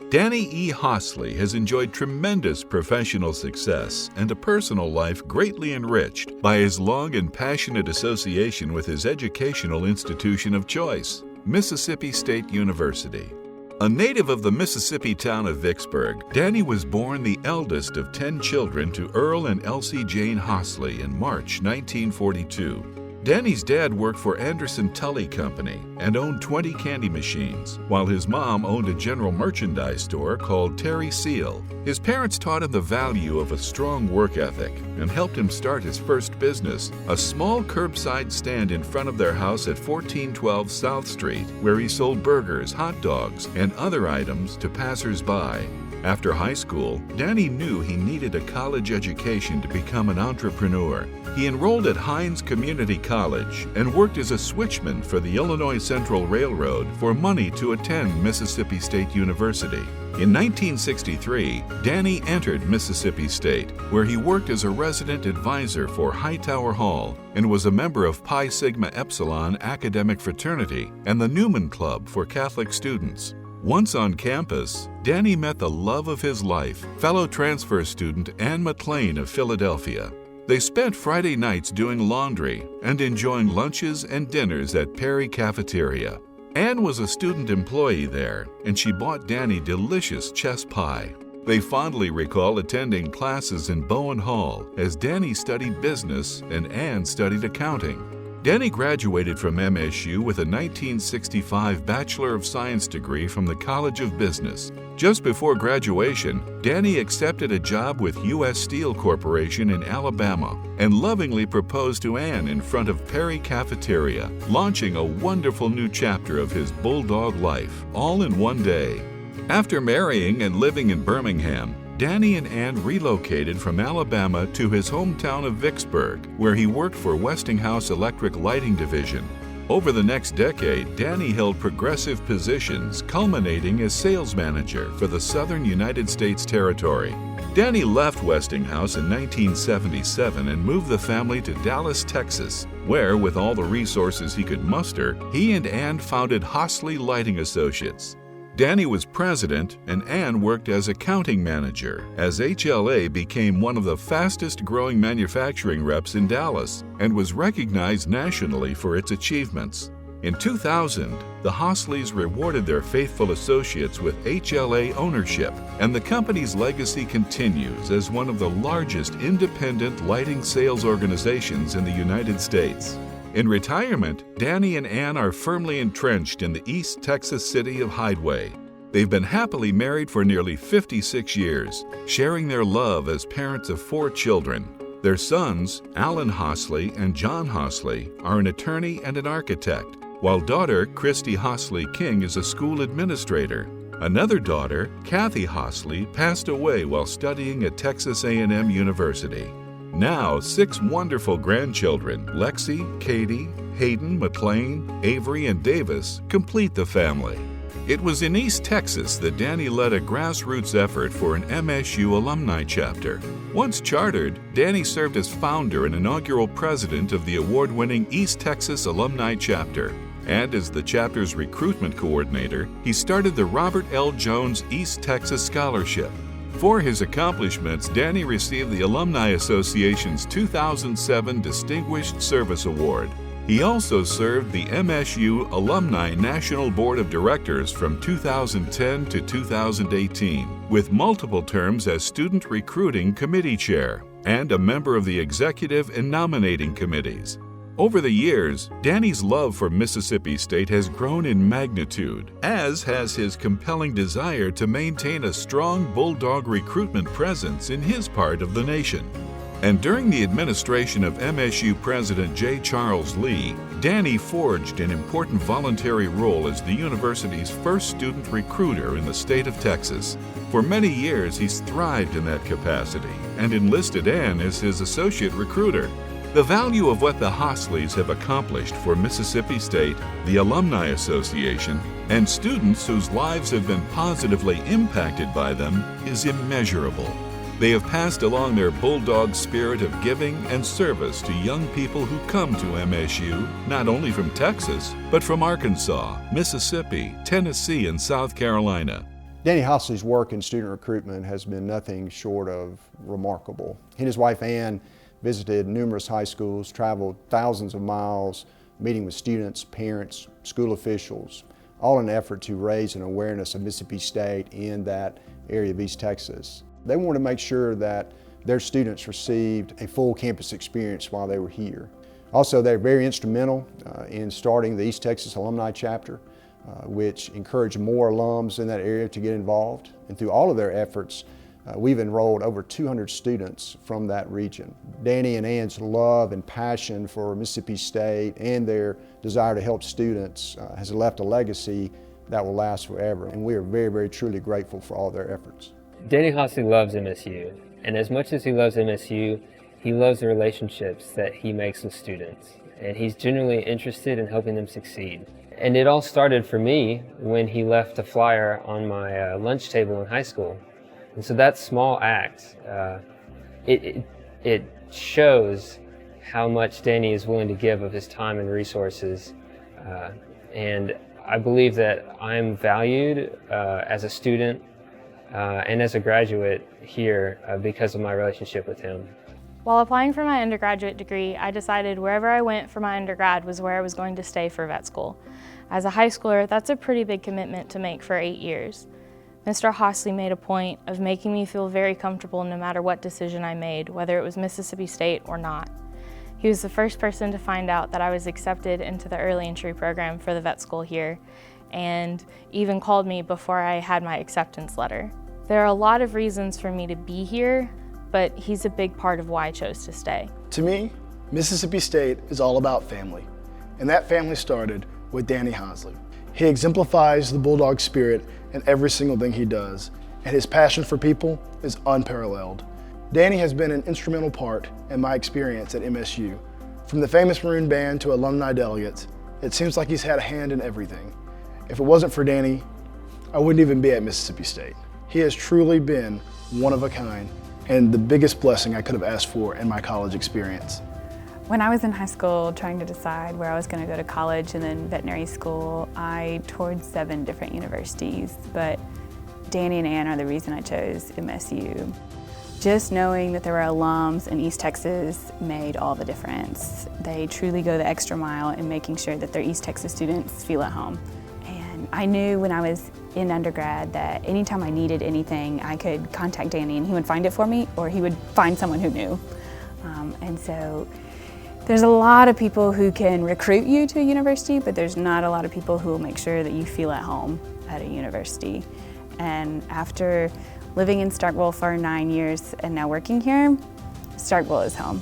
Danny E. Hossley has enjoyed tremendous professional success and a personal life greatly enriched by his long and passionate association with his educational institution of choice, Mississippi State University. A native of the Mississippi town of Vicksburg, Danny was born the eldest of 10 children to Earl and Elsie Jane Hossley in March 1942. Danny's dad worked for Anderson Tully Company and owned 20 candy machines, while his mom owned a general merchandise store called Terry Seal. His parents taught him the value of a strong work ethic and helped him start his first business, a small curbside stand in front of their house at 1412 South Street, where he sold burgers, hot dogs, and other items to passers-by. After high school, Danny knew he needed a college education to become an entrepreneur. He enrolled at Hines Community College and worked as a switchman for the Illinois Central Railroad for money to attend Mississippi State University. In 1963, Danny entered Mississippi State, where he worked as a resident advisor for Hightower Hall and was a member of Pi Sigma Epsilon academic fraternity and the Newman Club for Catholic students. Once on campus, Danny met the love of his life, fellow transfer student Ann McLean of Philadelphia. They spent Friday nights doing laundry and enjoying lunches and dinners at Perry Cafeteria. Ann was a student employee there, and she bought Danny delicious chess pie. They fondly recall attending classes in Bowen Hall as Danny studied business and Ann studied accounting. Danny graduated from MSU with a 1965 Bachelor of Science degree from the College of Business. Just before graduation, Danny accepted a job with U.S. Steel Corporation in Alabama and lovingly proposed to Ann in front of Perry Cafeteria, launching a wonderful new chapter of his bulldog life, all in one day. After marrying and living in Birmingham, Danny and Ann relocated from Alabama to his hometown of Vicksburg, where he worked for Westinghouse Electric Lighting Division. Over the next decade, Danny held progressive positions, culminating as sales manager for the Southern United States Territory. Danny left Westinghouse in 1977 and moved the family to Dallas, Texas, where, with all the resources he could muster, he and Ann founded Hossley Lighting Associates. Danny was president and Ann worked as accounting manager as HLA became one of the fastest growing manufacturing reps in Dallas and was recognized nationally for its achievements. In 2000, the Hossleys rewarded their faithful associates with HLA ownership, and the company's legacy continues as one of the largest independent lighting sales organizations in the United States. In retirement, Danny and Ann are firmly entrenched in the East Texas city of Hideway. They've been happily married for nearly 56 years, sharing their love as parents of 4 children. Their sons, Alan Hossley and John Hossley, are an attorney and an architect, while daughter Christy Hossley King is a school administrator. Another daughter, Kathy Hossley, passed away while studying at Texas A&M University. Now, 6 wonderful grandchildren, Lexi, Katie, Hayden, McLean, Avery, and Davis, complete the family. It was in East Texas that Danny led a grassroots effort for an MSU alumni chapter. Once chartered, Danny served as founder and inaugural president of the award-winning East Texas Alumni Chapter. And as the chapter's recruitment coordinator, he started the Robert L. Jones East Texas Scholarship. For his accomplishments, Danny received the Alumni Association's 2007 Distinguished Service Award. He also served the MSU Alumni National Board of Directors from 2010 to 2018, with multiple terms as Student Recruiting Committee Chair and a member of the Executive and Nominating Committees. Over the years, Danny's love for Mississippi State has grown in magnitude, as has his compelling desire to maintain a strong Bulldog recruitment presence in his part of the nation. And during the administration of MSU President J. Charles Lee, Danny forged an important voluntary role as the university's first student recruiter in the state of Texas. For many years, he's thrived in that capacity and enlisted Ann as his associate recruiter. The value of what the Hossleys have accomplished for Mississippi State, the Alumni Association, and students whose lives have been positively impacted by them is immeasurable. They have passed along their bulldog spirit of giving and service to young people who come to MSU, not only from Texas, but from Arkansas, Mississippi, Tennessee, and South Carolina. Danny Hossley's work in student recruitment has been nothing short of remarkable. He and his wife Ann visited numerous high schools, traveled thousands of miles, meeting with students, parents, school officials, all in an effort to raise an awareness of Mississippi State in that area of East Texas. They wanted to make sure that their students received a full campus experience while they were here. Also, they're very instrumental in starting the East Texas Alumni Chapter, which encouraged more alums in that area to get involved. And through all of their efforts, we've enrolled over 200 students from that region. Danny and Ann's love and passion for Mississippi State and their desire to help students has left a legacy that will last forever. And we are very, very truly grateful for all their efforts. Danny Hossley loves MSU, and as much as he loves MSU, he loves the relationships that he makes with students, and he's genuinely interested in helping them succeed. And it all started for me when he left a flyer on my lunch table in high school. And so that small act, it shows how much Danny is willing to give of his time and resources. And I believe that I'm valued as a student and as a graduate here because of my relationship with him. While applying for my undergraduate degree, I decided wherever I went for my undergrad was where I was going to stay for vet school. As a high schooler, that's a pretty big commitment to make for 8 years. Mr. Hossley made a point of making me feel very comfortable no matter what decision I made, whether it was Mississippi State or not. He was the first person to find out that I was accepted into the early entry program for the vet school here, and even called me before I had my acceptance letter. There are a lot of reasons for me to be here, but he's a big part of why I chose to stay. To me, Mississippi State is all about family, and that family started with Danny Hossley. He exemplifies the Bulldog spirit in every single thing he does, and his passion for people is unparalleled. Danny has been an instrumental part in my experience at MSU. From the famous Maroon Band to alumni delegates, it seems like he's had a hand in everything. If it wasn't for Danny, I wouldn't even be at Mississippi State. He has truly been one of a kind, and the biggest blessing I could have asked for in my college experience. When I was in high school trying to decide where I was going to go to college and then veterinary school, I toured 7 different universities, but Danny and Ann are the reason I chose MSU. Just knowing that there were alums in East Texas made all the difference. They truly go the extra mile in making sure that their East Texas students feel at home. And I knew when I was in undergrad that anytime I needed anything, I could contact Danny and he would find it for me, or he would find someone who knew. And so there's a lot of people who can recruit you to a university, but there's not a lot of people who will make sure that you feel at home at a university. And after living in Starkville for 9 years and now working here, Starkville is home.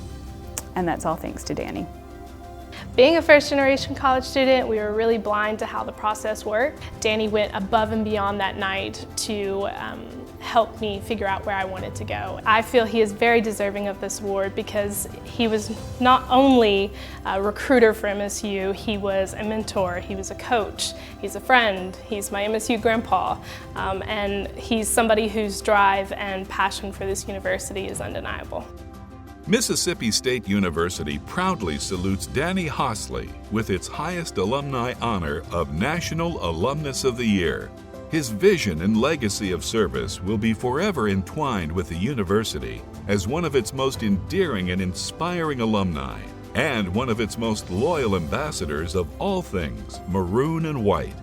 And that's all thanks to Danny. Being a first-generation college student, we were really blind to how the process worked. Danny went above and beyond that night to help me figure out where I wanted to go. I feel he is very deserving of this award because he was not only a recruiter for MSU, he was a mentor, he was a coach, he's a friend, he's my MSU grandpa, and he's somebody whose drive and passion for this university is undeniable. Mississippi State University proudly salutes Danny Hossley with its highest alumni honor of National Alumnus of the Year. His vision and legacy of service will be forever entwined with the university as one of its most endearing and inspiring alumni, and one of its most loyal ambassadors of all things maroon and white.